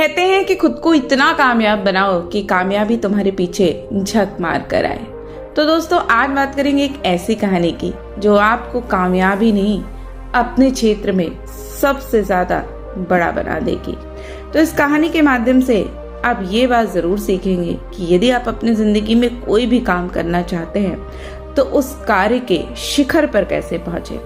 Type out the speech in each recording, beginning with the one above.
कहते हैं कि खुद को इतना कामयाब बनाओ कि कामयाबी तुम्हारे पीछे झक मार कर आए। तो दोस्तों, आज बात करेंगे एक ऐसी कहानी की जो आपको कामयाबी नहीं, अपने क्षेत्र में सबसे ज्यादा बड़ा बना देगी। तो इस कहानी के माध्यम से आप ये बात जरूर सीखेंगे कि यदि आप अपनी जिंदगी में कोई भी काम करना चाहते हैं तो उस कार्य के शिखर पर कैसे पहुंचे।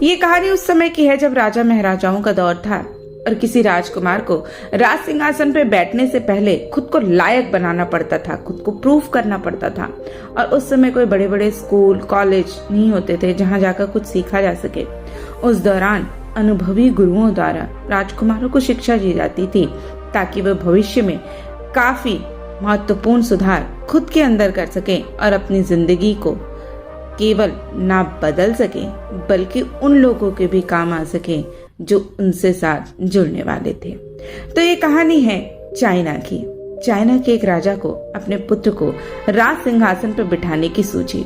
ये कहानी उस समय की है जब राजा महाराजाओं का दौर था और किसी राजकुमार को राज सिंहासन पर बैठने से पहले खुद को लायक बनाना पड़ता था, खुद को प्रूफ करना पड़ता था। और उस समय कोई बड़े बड़े स्कूल कॉलेज नहीं होते थे जहां जाकर कुछ सीखा जा सके। उस दौरान अनुभवी गुरुओं द्वारा राजकुमारों को शिक्षा दी जाती थी ताकि वह भविष्य में काफी महत्वपूर्ण सुधार खुद के अंदर कर सके और अपनी जिंदगी को केवल ना बदल सके बल्कि उन लोगों के भी काम आ सके जो उनसे साथ जुड़ने वाले थे। तो ये कहानी है चाइना की। चाइना के एक राजा को अपने पुत्र को राज सिंहासन पर बिठाने की सूझी।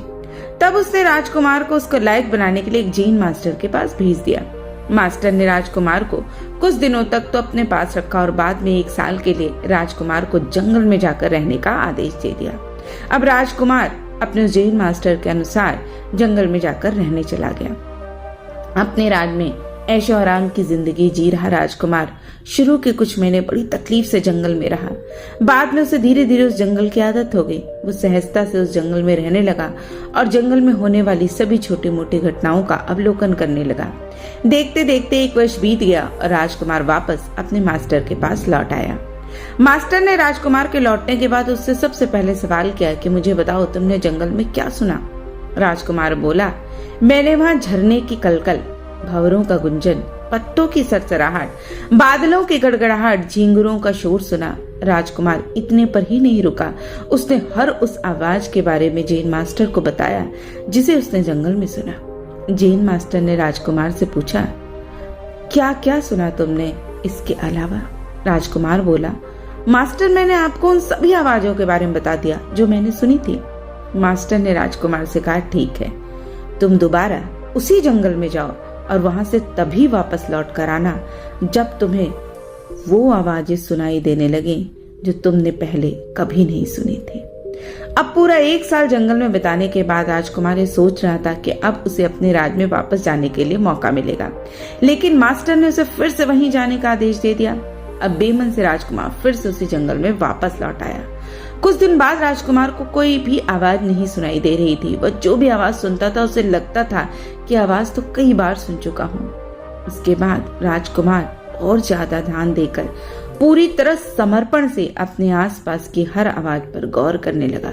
तब उसने राजकुमार को उसको लायक बनाने के लिए एक जैन मास्टर के पास भेज दिया। मास्टर ने राजकुमार को कुछ दिनों तक तो अपने पास रखा और बाद में 1 साल के लिए राजकुमार को जंगल में जाकर रहने का आदेश दे दिया। अब राजकुमार अपने जैन मास्टर के अनुसार जंगल में जाकर रहने चला गया। अपने राज में ऐशो आराम की जिंदगी जी रहा राजकुमार शुरू के कुछ महीने बड़ी तकलीफ से जंगल में रहा। बाद में उसे धीरे धीरे उस जंगल की आदत हो गई। वो सहजता से उस जंगल में रहने लगा और जंगल में होने वाली सभी छोटी मोटी घटनाओं का अवलोकन करने लगा। देखते देखते 1 वर्ष बीत गया और राजकुमार वापस अपने मास्टर के पास लौट आया। मास्टर ने राजकुमार के लौटने के बाद उससे सबसे पहले सवाल किया कि मुझे बताओ, तुमने जंगल में क्या सुना। राजकुमार बोला, मैंने वहाँ झरने की कलकल, भंवरों का गुंजन, पत्तों की सरसराहट, बादलों की गड़गड़ाहट, झींगुरों का शोर सुना। राजकुमार इतने पर ही नहीं रुका, उसने हर उस आवाज के बारे में जैन मास्टर को बताया जिसे उसने जंगल में सुना। जैन मास्टर ने राजकुमार से पूछा, क्या क्या सुना तुमने इसके अलावा। राजकुमार बोला, मास्टर, मैंने आपको उन सभी आवाजों के बारे में बता दिया जो मैंने सुनी थी। मास्टर ने राजकुमार से कहा, ठीक है, तुम दोबारा उसी जंगल में जाओ और वहां से तभी वापस लौट कर आना जब तुम्हें वो आवाजें सुनाई देने लगे जो तुमने पहले कभी नहीं सुनी थी। अब पूरा 1 साल जंगल में बिताने के बाद राजकुमार ये सोच रहा था कि अब उसे अपने राज में वापस जाने के लिए मौका मिलेगा, लेकिन मास्टर ने उसे फिर से वहीं जाने का आदेश दे दिया। अब बेमन से राजकुमार फिर से उसी जंगल में वापस लौट आया। कुछ दिन बाद राजकुमार को कोई भी आवाज नहीं सुनाई दे रही थी। वह जो भी आवाज सुनता था उसे लगता था कि आवाज तो कई बार सुन चुका हूँ। उसके बाद राजकुमार और ज्यादा ध्यान देकर पूरी तरह समर्पण से अपने आसपास की हर आवाज पर गौर करने लगा।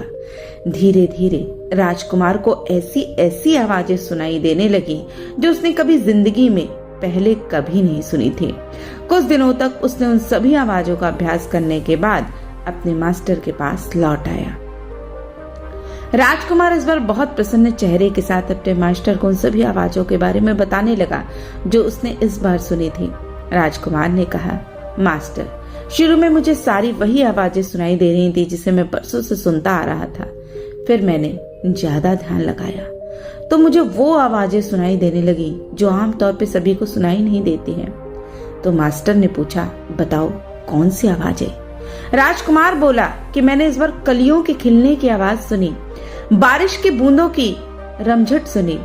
धीरे धीरे राजकुमार को ऐसी ऐसी आवाजें सुनाई देने लगी जो उसने कभी जिंदगी में पहले कभी नहीं सुनी थी। कुछ दिनों तक उसने उन सभी आवाजों का अभ्यास करने के बाद अपने मास्टर के पास लौट आया। राजकुमार इस बार बहुत प्रसन्न चेहरे के साथ अपने मास्टर को उन सभी आवाजों के बारे में बताने लगा जो उसने इस बार सुनी थी। राजकुमार ने कहा, मास्टर, शुरू में मुझे सारी वही आवाजें सुनाई दे रही थी जिसे मैं बरसों से सुनता आ रहा था। फिर मैंने ज्यादा ध्यान लगाया तो मुझे वो आवाजें सुनाई देने लगी जो आमतौर पे सभी को सुनाई नहीं देती हैं। तो मास्टर ने पूछा, बताओ कौन सी आवाज है। राजकुमार बोला कि मैंने इस बार कलियों के खिलने की आवाज सुनी, बारिश की बूंदों की रमझट सुनी,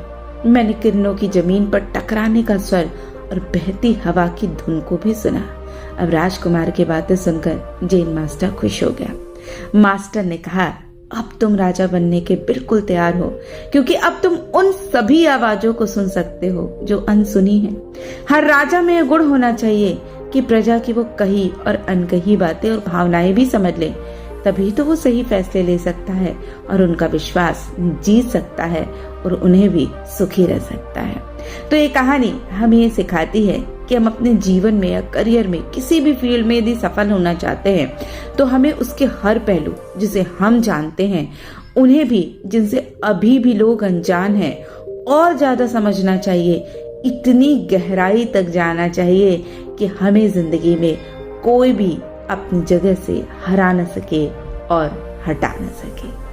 मैंने किरणों की जमीन पर टकराने का स्वर और बहती हवा की धुन को भी सुना। अब राजकुमार की बातें सुनकर जैन मास्टर खुश हो गया। मास्टर ने कहा, अब तुम राजा बनने के बिल्कुल तैयार हो, क्योंकि अब तुम उन सभी आवाजों को सुन सकते हो जो अनसुनी है। हर राजा में यह गुण होना चाहिए कि प्रजा की वो कही और अनकही बातें और भावनाएं भी समझ ले, तभी तो वो सही फैसले ले सकता है और उनका विश्वास जीत सकता है और उन्हें भी सुखी रह सकता है। तो ये कहानी हमें ये सिखाती है कि हम अपने जीवन में या करियर में किसी भी फील्ड में यदि सफल होना चाहते हैं तो हमें उसके हर पहलू जिसे हम जानते हैं उन्हें भी, जिनसे अभी भी लोग अनजान हैं, और ज्यादा समझना चाहिए। इतनी गहराई तक जाना चाहिए कि हमें जिंदगी में कोई भी अपनी जगह से हरा न सके और हटा न सके।